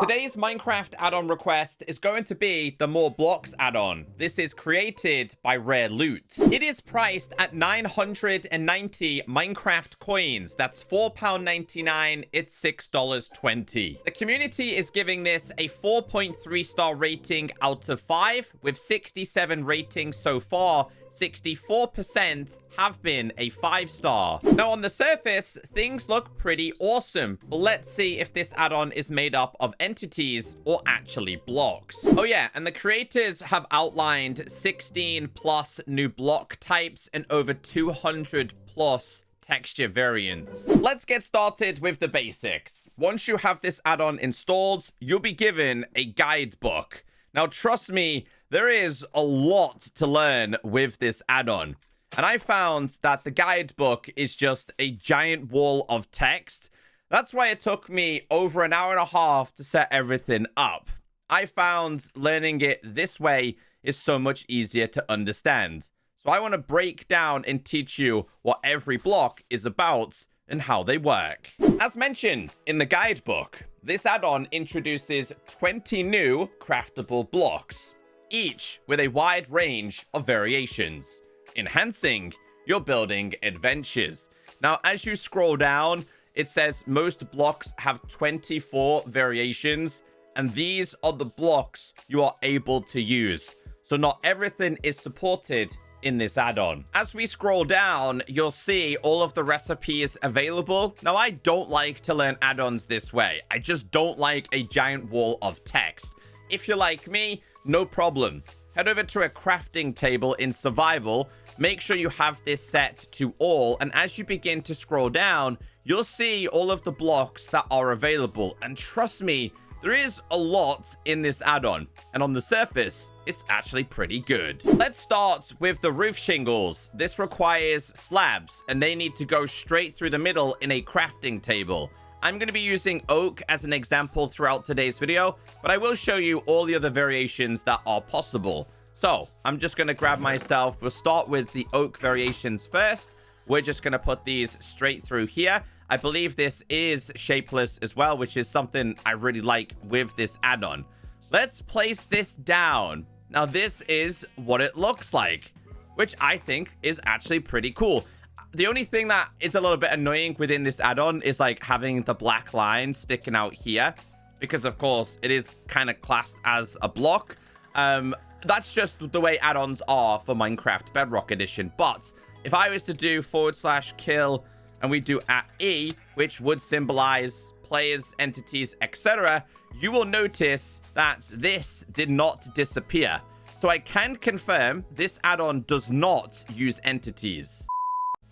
Today's Minecraft add-on request is going to be the More Blocks add-on. This is created by Rare Loot. It is priced at 990 Minecraft coins. That's £4.99. It's $6.20. The community is giving this a 4.3 star rating out of 5 with 67 ratings so far. 64% have been a 5-star. Now, on the surface, things look pretty awesome. But let's see if this add-on is made up of entities or actually blocks. Oh yeah, and the creators have outlined 16 plus new block types and over 200 plus texture variants. Let's get started with the basics. Once you have this add-on installed, you'll be given a guidebook. Now, trust me, there is a lot to learn with this add-on. And I found that the guidebook is just a giant wall of text. That's why it took me over an hour and a half to set everything up. I found learning it this way is so much easier to understand. So I want to break down and teach you what every block is about and how they work. As mentioned in the guidebook, this add-on introduces 20 new craftable blocks, each with a wide range of variations, enhancing your building adventures. Now, as you scroll down, it says most blocks have 24 variations, and these are the blocks you are able to use. So not everything is supported in this add-on. As we scroll down, you'll see all of the recipes available. Now, I don't like to learn add-ons this way. I just don't like a giant wall of text. If you're like me, no problem. Head over to a crafting table in survival. Make sure you have this set to all. And as you begin to scroll down, you'll see all of the blocks that are available. And trust me, there is a lot in this add-on. And on the surface, it's actually pretty good. Let's start with the roof shingles. This requires slabs, and they need to go straight through the middle in a crafting table. I'm going to be using oak as an example throughout today's video, but I will show you all the other variations that are possible. So I'm just going to grab myself. We'll start with the oak variations first. We're just going to put these straight through here. I believe this is shapeless as well, which is something I really like with this add-on. Let's place this down. Now, this is what it looks like, which I think is actually pretty cool. The only thing that is a little bit annoying within this add-on is like having the black line sticking out here, because of course it is kind of classed as a block. That's just the way add-ons are for Minecraft Bedrock Edition. But if I was to do /kill and we do @E, which would symbolize players, entities, etc., you will notice that this did not disappear. So I can confirm this add-on does not use entities.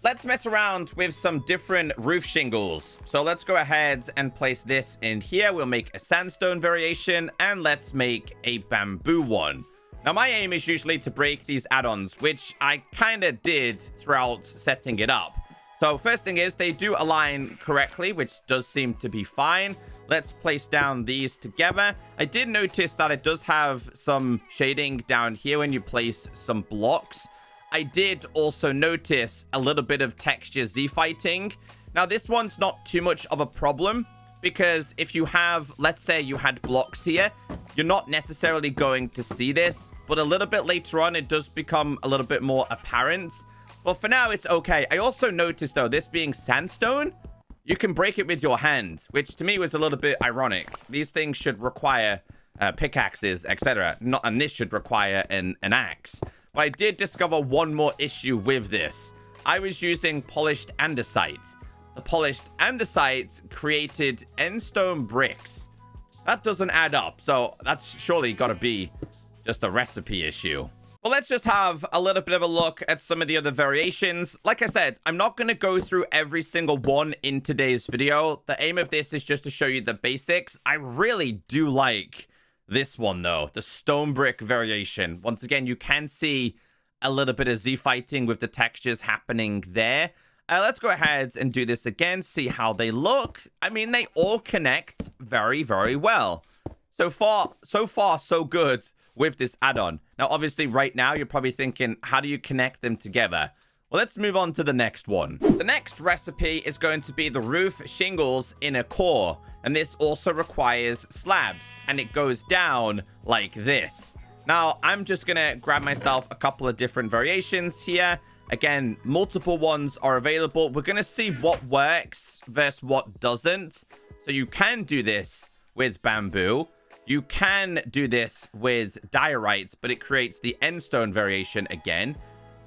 Let's mess around with some different roof shingles. So let's go ahead and place this in here. We'll make a sandstone variation, and let's make a bamboo one. Now, my aim is usually to break these add-ons, which I kind of did throughout setting it up. So first thing is they do align correctly, which does seem to be fine. Let's place down these together. I did notice that it does have some shading down here when you place some blocks. I did also notice a little bit of texture Z-fighting. Now, this one's not too much of a problem because if you have, let's say you had blocks here, you're not necessarily going to see this, but a little bit later on, it does become a little bit more apparent. But for now, it's okay. I also noticed, though, this being sandstone, you can break it with your hand, which to me was a little bit ironic. These things should require pickaxes, etc. And this should require an axe. But I did discover one more issue with this. I was using polished andesite. The polished andesite created endstone bricks. That doesn't add up. So that's surely got to be just a recipe issue. Well, let's just have a little bit of a look at some of the other variations. Like I said, I'm not going to go through every single one in today's video. The aim of this is just to show you the basics. I really do like this one, though, the stone brick variation. Once again, you can see a little bit of Z-fighting with the textures happening there. Let's go ahead and do this again, see how they look. I mean, they all connect very, very well. So far, so good with this add-on. Now, obviously, right now, you're probably thinking, how do you connect them together? Well, let's move on to the next one. The next recipe is going to be the roof shingles in a core. And this also requires slabs, and it goes down like this. Now, I'm just going to grab myself a couple of different variations here. Again, multiple ones are available. We're going to see what works versus what doesn't. So you can do this with bamboo. You can do this with diorites, but it creates the endstone variation again.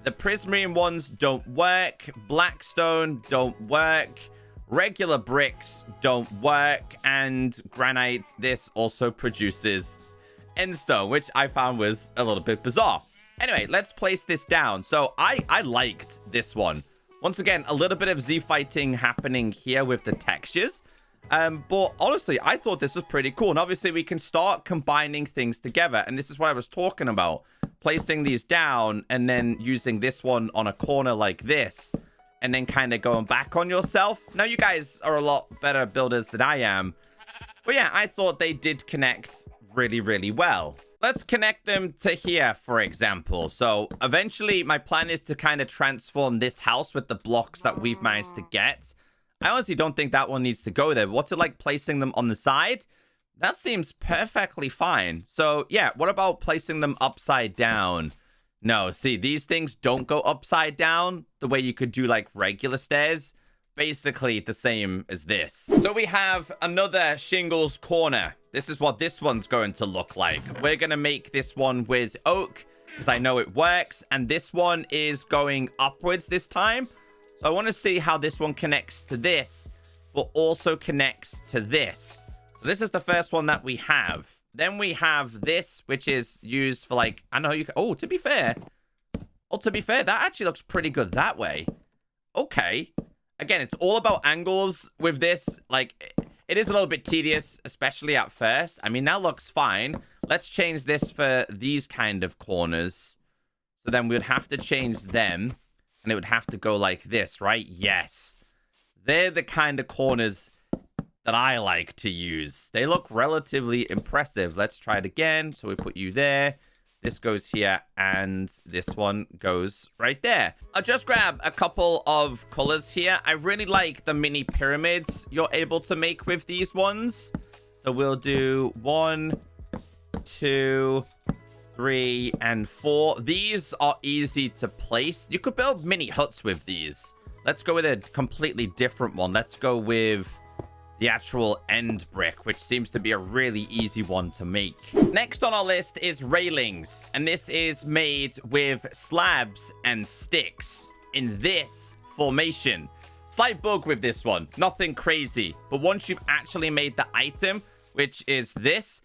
The prismarine ones don't work. Blackstone don't work. Regular bricks don't work. And granite, this also produces endstone, which I found was a little bit bizarre. Anyway, let's place this down. So I liked this one. Once again, a little bit of Z fighting happening here with the textures. But honestly, I thought this was pretty cool. And obviously, we can start combining things together. And this is what I was talking about. Placing these down and then using this one on a corner like this. And then kind of going back on yourself. Now, you guys are a lot better builders than I am. But yeah, I thought they did connect really, really well. Let's connect them to here, for example. So eventually, my plan is to kind of transform this house with the blocks that we've managed to get. I honestly don't think that one needs to go there. But what's it like placing them on the side? That seems perfectly fine. So yeah, what about placing them upside down? No, see, these things don't go upside down the way you could do like regular stairs. Basically the same as this. So we have another shingles corner. This is what this one's going to look like. We're going to make this one with oak because I know it works. And this one is going upwards this time. So I want to see how this one connects to this, but also connects to this. So this is the first one that we have. Then we have this, which is used for like, I know you can, oh, to be fair, that actually looks pretty good that way. Okay. Again, it's all about angles with this. Like, it is a little bit tedious, especially at first. I mean, that looks fine. Let's change this for these kind of corners. So then we would have to change them. And it would have to go like this, right? Yes. They're the kind of corners that I like to use. They look relatively impressive. Let's try it again. So we put you there. This goes here, and this one goes right there. I'll just grab a couple of colors here. I really like the mini pyramids you're able to make with these ones. So we'll do 1, 2, 3, and 4. These are easy to place. You could build mini huts with these. Let's go with a completely different one. Let's go with the actual end brick, which seems to be a really easy one to make. Next on our list is railings, and this is made with slabs and sticks in this formation. Slight bug with this one, nothing crazy, but once you've actually made the item, which is this,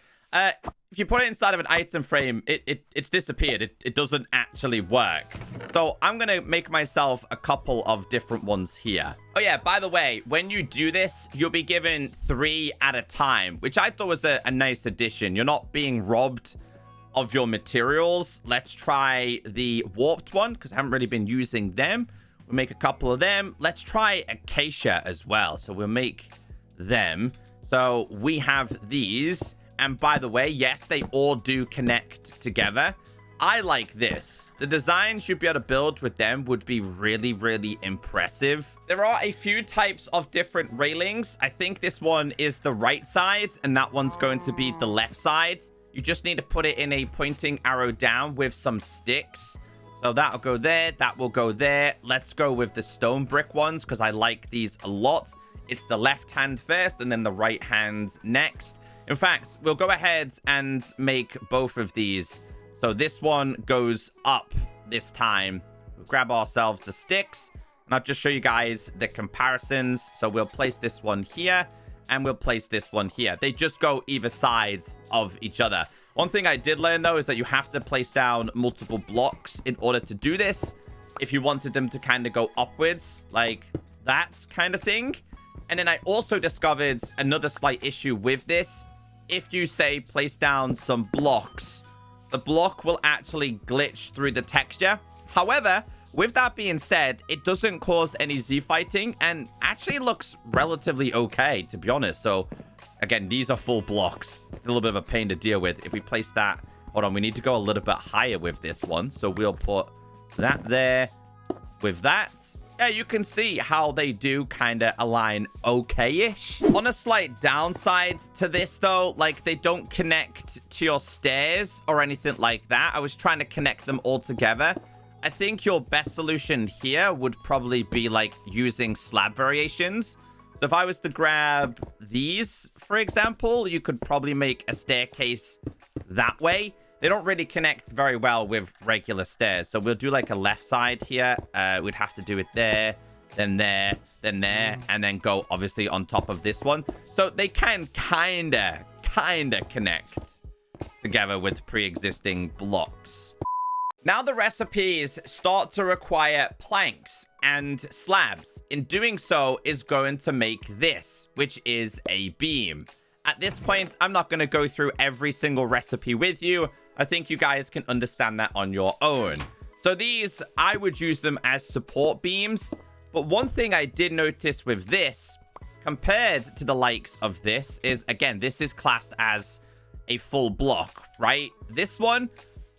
if you put it inside of an item frame, it's disappeared. It doesn't actually work. So I'm going to make myself a couple of different ones here. Oh yeah, by the way, when you do this, you'll be given 3 at a time, which I thought was a nice addition. You're not being robbed of your materials. Let's try the warped one, because I haven't really been using them. We'll make a couple of them. Let's try acacia as well. So we'll make them. So we have these. And by the way, yes, they all do connect together. I like this. The designs you'd be able to build with them would be really, really impressive. There are a few types of different railings. I think this one is the right side, and that one's going to be the left side. You just need to put it in a pointing arrow down with some sticks. So that'll go there. That will go there. Let's go with the stone brick ones, because I like these a lot. It's the left hand first, and then the right hand next. In fact, we'll go ahead and make both of these. So this one goes up this time. We'll grab ourselves the sticks, and I'll just show you guys the comparisons. So we'll place this one here, and we'll place this one here. They just go either side of each other. One thing I did learn, though, is that you have to place down multiple blocks in order to do this. If you wanted them to kind of go upwards, like that kind of thing. And then I also discovered another slight issue with this. If you say place down some blocks, the block will actually glitch through the texture. However, with that being said, it doesn't cause any Z fighting and actually looks relatively okay, to be honest. So again, these are full blocks. It's a little bit of a pain to deal with. If we place that, hold on, we need to go a little bit higher with this one. So we'll put that there with that. Yeah, you can see how they do kind of align okay-ish. On a slight downside to this, though, like, they don't connect to your stairs or anything like that. I was trying to connect them all together. I think your best solution here would probably be, like, using slab variations. So if I was to grab these, for example, you could probably make a staircase that way. They don't really connect very well with regular stairs. So we'll do like a left side here. We'd have to do it there, then there, then there, and then go obviously on top of this one. So they can kinda connect together with pre-existing blocks. Now the recipes start to require planks and slabs. In doing so is going to make this, which is a beam. At this point, I'm not going to go through every single recipe with you. I think you guys can understand that on your own. So these, I would use them as support beams. But one thing I did notice with this, compared to the likes of this, is, again, this is classed as a full block, right? This one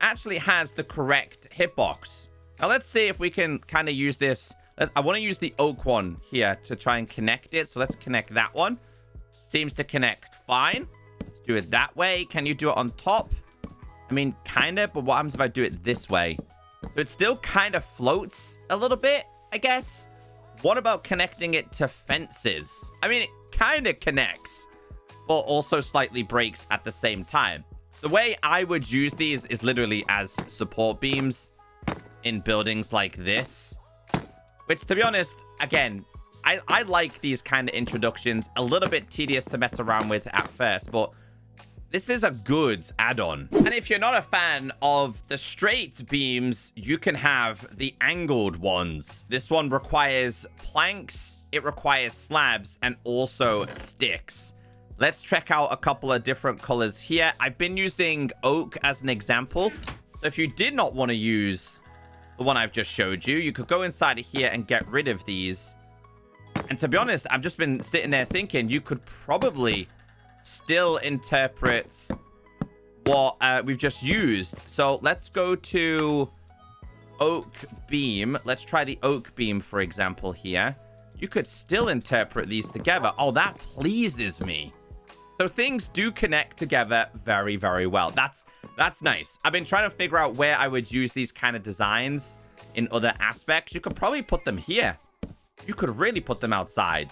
actually has the correct hitbox. Now, let's see if we can kind of use this. I want to use the oak one here to try and connect it. So let's connect that one. Seems to connect fine. Let's do it that way. Can you do it on top? I mean, kind of, but what happens if I do it this way? So it still kind of floats a little bit, I guess. What about connecting it to fences? I mean, it kind of connects, but also slightly breaks at the same time. The way I would use these is literally as support beams in buildings like this, which, to be honest, again, I like these kind of introductions. A little bit tedious to mess around with at first, but this is a good add-on. And if you're not a fan of the straight beams, you can have the angled ones. This one requires planks, it requires slabs, and also sticks. Let's check out a couple of different colors here. I've been using oak as an example. So if you did not want to use the one I've just showed you, you could go inside of here and get rid of these. And to be honest, I've just been sitting there thinking you could probably still interpret what we've just used. So let's go to oak beam. Let's try the oak beam, for example, here. You could still interpret these together. Oh, that pleases me. So things do connect together very, very well. That's nice. I've been trying to figure out where I would use these kind of designs in other aspects. You could probably put them here. You could really put them outside.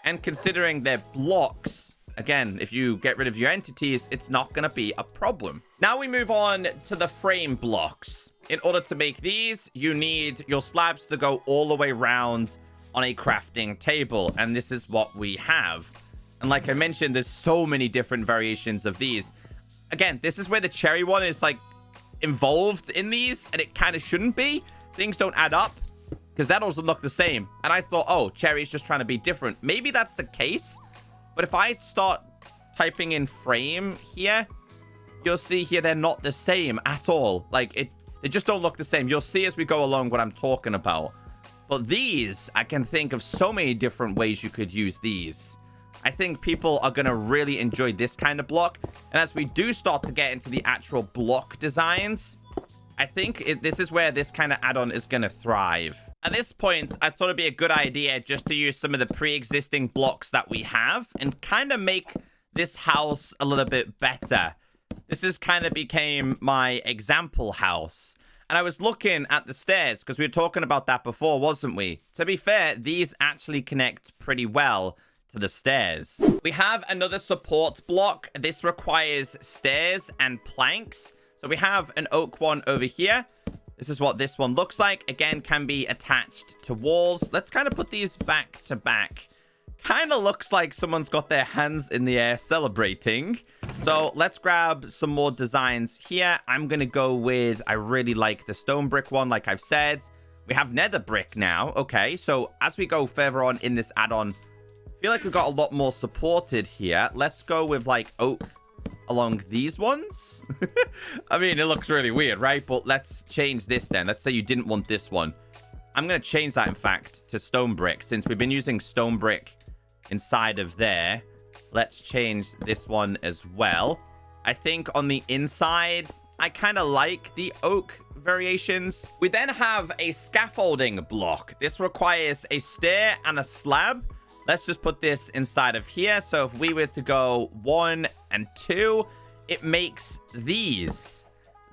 And considering they're blocks, again, if you get rid of your entities, it's not going to be a problem. Now we move on to the frame blocks. In order to make these, you need your slabs to go all the way around on a crafting table. And this is what we have. And like I mentioned, there's so many different variations of these. Again, this is where the cherry one is like involved in these, and it kind of shouldn't be. Things don't add up because that doesn't look the same. And I thought, oh, cherry's just trying to be different. Maybe that's the case. But if I start typing in frame here, you'll see here they're not the same at all. Like, they just don't look the same. You'll see as we go along what I'm talking about. But these, I can think of so many different ways you could use these. I think people are going to really enjoy this kind of block. And as we do start to get into the actual block designs, I think this is where this kind of add-on is going to thrive. At this point, I thought it'd be a good idea just to use some of the pre-existing blocks that we have and kind of make this house a little bit better. This is kind of became my example house. And I was looking at the stairs because we were talking about that before, wasn't we? To be fair, these actually connect pretty well to the stairs. We have another support block. This requires stairs and planks. So we have an oak one over here. This is what this one looks like. Again, can be attached to walls. Let's kind of put these back to back. Kind of looks like someone's got their hands in the air celebrating. So let's grab some more designs here. I'm going to go with, I really like the stone brick one, like I've said. We have nether brick now. Okay, so as we go further on in this add-on, I feel like we've got a lot more supported here. Let's go with like oak along these ones. I mean, it looks really weird, right? But let's change this then. Let's say you didn't want this one. I'm going to change that, in fact, to stone brick. Since we've been using stone brick inside of there, let's change this one as well. I think on the inside, I kind of like the oak variations. We then have a scaffolding block. This requires a stair and a slab. Let's just put this inside of here. So if we were to go 1 and 2, it makes these.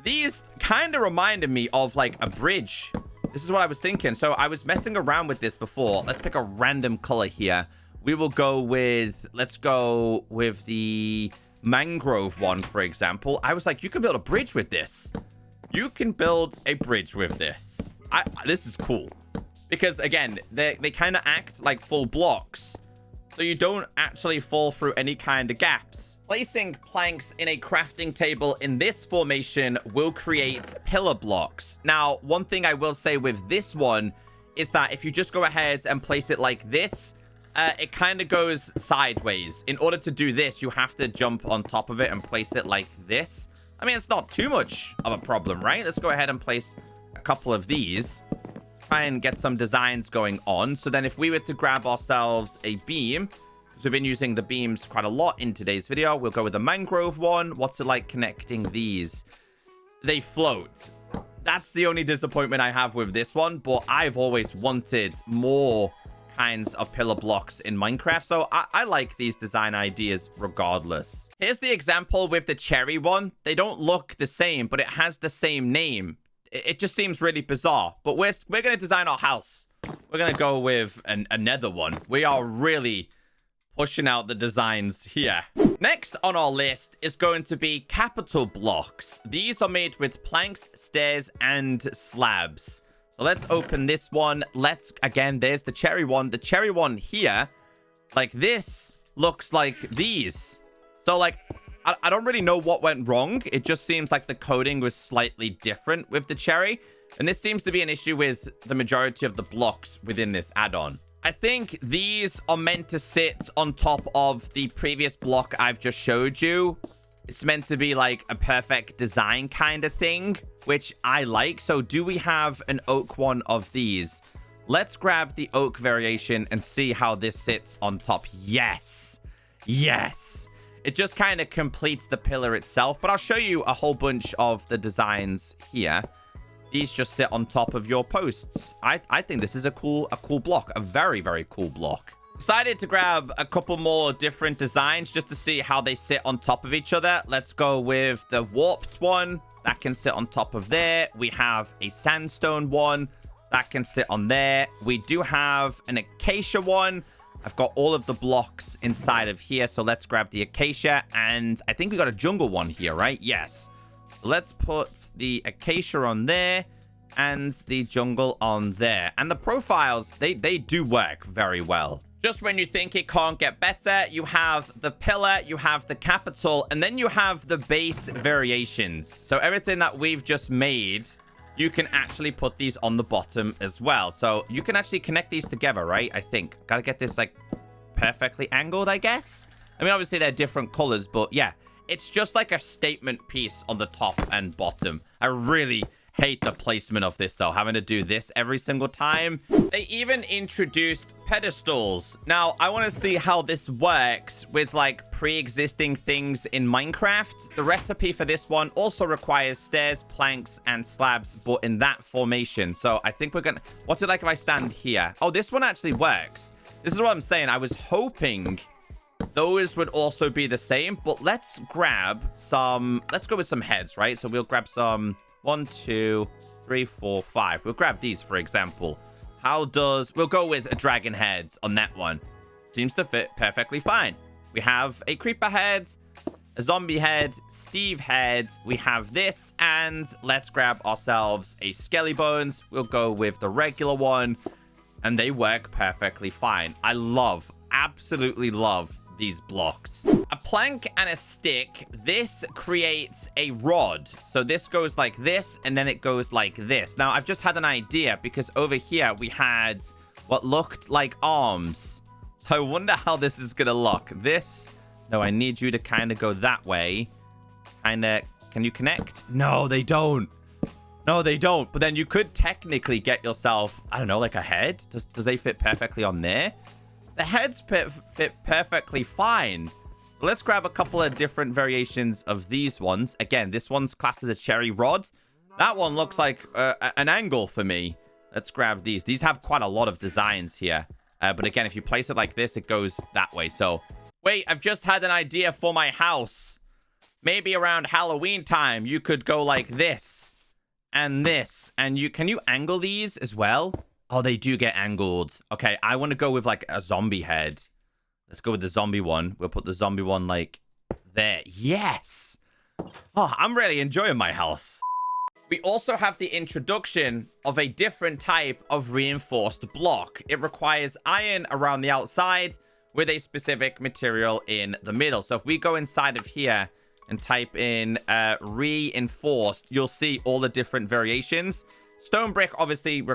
These kind of reminded me of like a bridge. This is what I was thinking. So I was messing around with this before. Let's pick a random color here. We will go with, let's go with the mangrove one, for example. I was like, you can build a bridge with this. You can build a bridge with this. This is cool. Because, again, they kind of act like full blocks. So you don't actually fall through any kind of gaps. Placing planks in a crafting table in this formation will create pillar blocks. Now, one thing I will say with this one is that if you just go ahead and place it like this, it kind of goes sideways. In order to do this, you have to jump on top of it and place it like this. I mean, it's not too much of a problem, right? Let's go ahead and place a couple of these. Try and get some designs going on. So then if we were to grab ourselves a beam, because we've been using the beams quite a lot in today's video, we'll go with the mangrove one. What's it like connecting these? They float. That's the only disappointment I have with this one, but I've always wanted more kinds of pillar blocks in Minecraft, so I like these design ideas regardless. Here's the example with the cherry one. They don't look the same, but it has the same name. It just seems really bizarre, but we're going to design our house. We're going to go with another one. We are really pushing out the designs here. Next on our list is going to be capital blocks. These are made with planks, stairs, and slabs. So let's open this one. Again, there's the cherry one. The cherry one here, like this, looks like these. So, like, I don't really know what went wrong. It just seems like the coding was slightly different with the cherry. And this seems to be an issue with the majority of the blocks within this add-on. I think these are meant to sit on top of the previous block I've just showed you. It's meant to be like a perfect design kind of thing, which I like. So do we have an oak one of these? Let's grab the oak variation and see how this sits on top. Yes. Yes. It just kind of completes the pillar itself, but I'll show you a whole bunch of the designs here. These just sit on top of your posts. I think this is a cool block, a very, very cool block. Decided to grab a couple more different designs just to see how they sit on top of each other. Let's go with the warped one. That can sit on top of there. We have a sandstone one. That can sit on there. We do have an acacia one. I've got all of the blocks inside of here, so let's grab the acacia. And I think we got a jungle one here, right? Yes. Let's put the acacia on there and the jungle on there. And the profiles, they do work very well. Just when you think it can't get better, you have the pillar, you have the capital, and then you have the base variations. So everything that we've just made, you can actually put these on the bottom as well. So you can actually connect these together, right? I think. Gotta get this, like, perfectly angled, I guess. I mean, obviously, they're different colors, but yeah. It's just like a statement piece on the top and bottom. I really hate the placement of this, though, having to do this every single time. They even introduced pedestals. Now, I want to see how this works with, like, pre-existing things in Minecraft. The recipe for this one also requires stairs, planks, and slabs, but in that formation. So I think we're gonna... What's it like if I stand here? Oh, this one actually works. This is what I'm saying. I was hoping those would also be the same, but let's grab some... Let's go with some heads, right? So we'll grab some... 1, 2, 3, 4, 5. We'll grab these, for example. We'll go with a dragon head on that one. Seems to fit perfectly fine. We have a creeper head, a zombie head, Steve head. We have this, and let's grab ourselves a skelly bones. We'll go with the regular one, and they work perfectly fine. I absolutely love these blocks. A plank and a stick. This creates a rod. So this goes like this, and then it goes like this. Now, I've just had an idea, because over here we had what looked like arms. So I wonder how this is gonna look. This, no, I need you to kind of go that way. Kind of, can you connect? No, they don't. No, they don't. But then you could technically get yourself, I don't know, like a head. Does they fit perfectly on there? The heads fit perfectly fine. So So let's grab a couple of different variations of these ones. Again, this one's classed as a cherry rod. That one looks like an angle for me. Let's grab these. These have quite a lot of designs here. But again, if you place it like this, it goes that way. So, wait, I've just had an idea for my house. Maybe around Halloween time, you could go like this and this. And can you angle these as well? Oh, they do get angled. Okay, I want to go with like a zombie head. Let's go with the zombie one. We'll put the zombie one like there. Yes. Oh, I'm really enjoying my house. We also have the introduction of a different type of reinforced block. It requires iron around the outside with a specific material in the middle. So if we go inside of here and type in reinforced, you'll see all the different variations. Stone brick obviously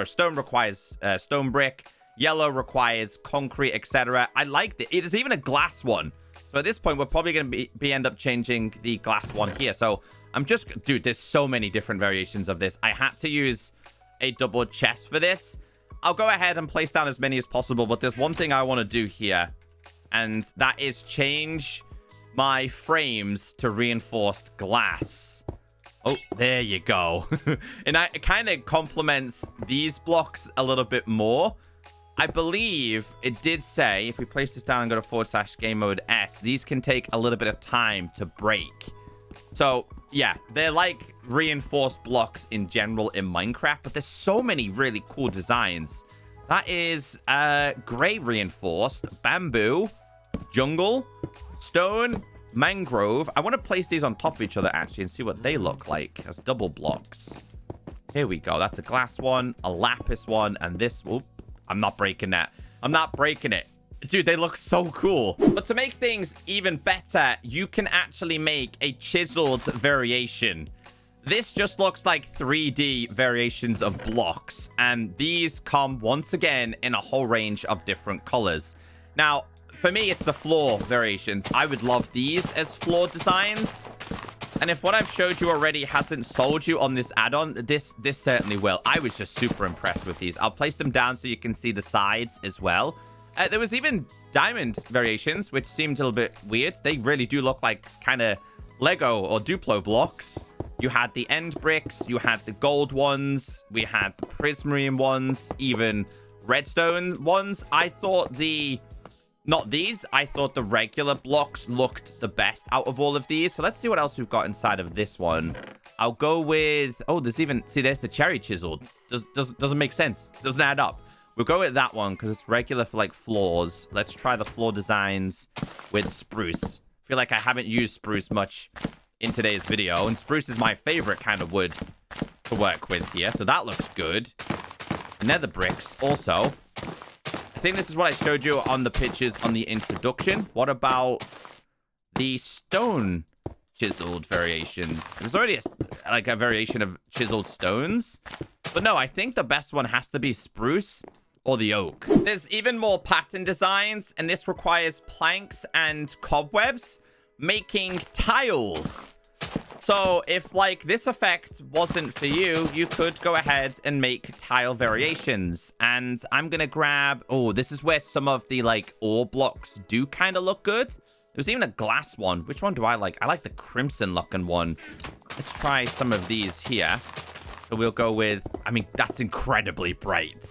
stone requires stone brick. Yellow requires concrete, etc. I like it. It is even a glass one. So at this point, we're probably going to end up changing the glass one here. So I'm just... Dude, there's so many different variations of this. I had to use a double chest for this. I'll go ahead and place down as many as possible. But there's one thing I want to do here. And that is change my frames to reinforced glass. Oh, there you go. And it kind of complements these blocks a little bit more. I believe it did say, if we place this down and go to /game mode S, these can take a little bit of time to break. So, yeah, they're like reinforced blocks in general in Minecraft, but there's so many really cool designs. That is gray reinforced, bamboo, jungle, stone, mangrove. I want to place these on top of each other, actually, and see what they look like as double blocks. Here we go. That's a glass one, a lapis one, and this... Whoop. I'm not breaking that. I'm not breaking it. Dude, they look so cool. But to make things even better, you can actually make a chiseled variation. This just looks like 3D variations of blocks. And these come, once again, in a whole range of different colors. Now, for me, it's the floor variations. I would love these as floor designs. And if what I've showed you already hasn't sold you on this add-on, this certainly will. I was just super impressed with these. I'll place them down so you can see the sides as well. There was even diamond variations, which seemed a little bit weird. They really do look like kind of Lego or Duplo blocks. You had the end bricks. You had the gold ones. We had the prismarine ones, even redstone ones. I thought Not these. I thought the regular blocks looked the best out of all of these. So let's see what else we've got inside of this one. I'll go with... Oh, there's even... See, there's the cherry chiseled. Doesn't make sense. Doesn't add up. We'll go with that one because it's regular for, like, floors. Let's try the floor designs with spruce. I feel like I haven't used spruce much in today's video. And spruce is my favorite kind of wood to work with here. So that looks good. Nether bricks also... I think this is what I showed you on the pictures on the introduction. What about the stone chiseled variations? There's already a variation of chiseled stones. But no, I think the best one has to be spruce or the oak. There's even more pattern designs, and this requires planks and cobwebs, making tiles. So if, like, this effect wasn't for you, you could go ahead and make tile variations. And I'm going to grab... Oh, this is where some of the, like, ore blocks do kind of look good. There's even a glass one. Which one do I like? I like the crimson-looking one. Let's try some of these here. So we'll go with... I mean, that's incredibly bright.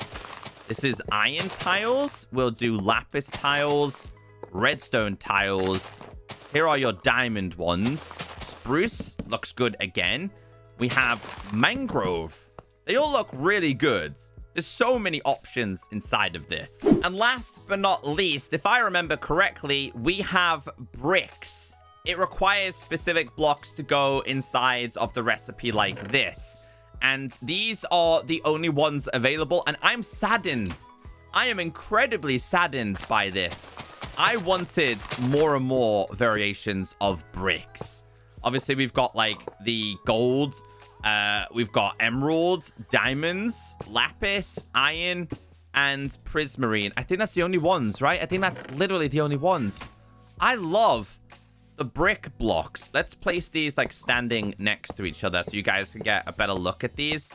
This is iron tiles. We'll do lapis tiles, redstone tiles. Here are your diamond ones. Spruce looks good again. We have mangrove. They all look really good. There's so many options inside of this. And last but not least, if I remember correctly, we have bricks. It requires specific blocks to go inside of the recipe like this. And these are the only ones available. And I'm saddened. I am incredibly saddened by this. I wanted more and more variations of bricks. Obviously, we've got, like, the gold. We've got emeralds, diamonds, lapis, iron, and prismarine. I think that's the only ones, right? I think that's literally the only ones. I love the brick blocks. Let's place these, like, standing next to each other so you guys can get a better look at these.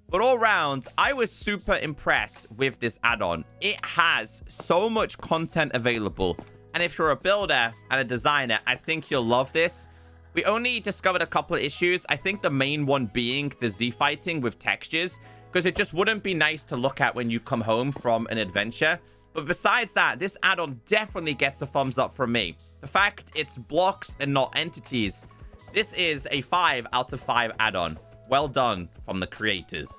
But all round, I was super impressed with this add-on. It has so much content available. And if you're a builder and a designer, I think you'll love this. We only discovered a couple of issues. I think the main one being the Z fighting with textures, because it just wouldn't be nice to look at when you come home from an adventure. But besides that, this add-on definitely gets a thumbs up from me. The fact it's blocks and not entities. This is a 5 out of 5 add-on. Well done from the creators.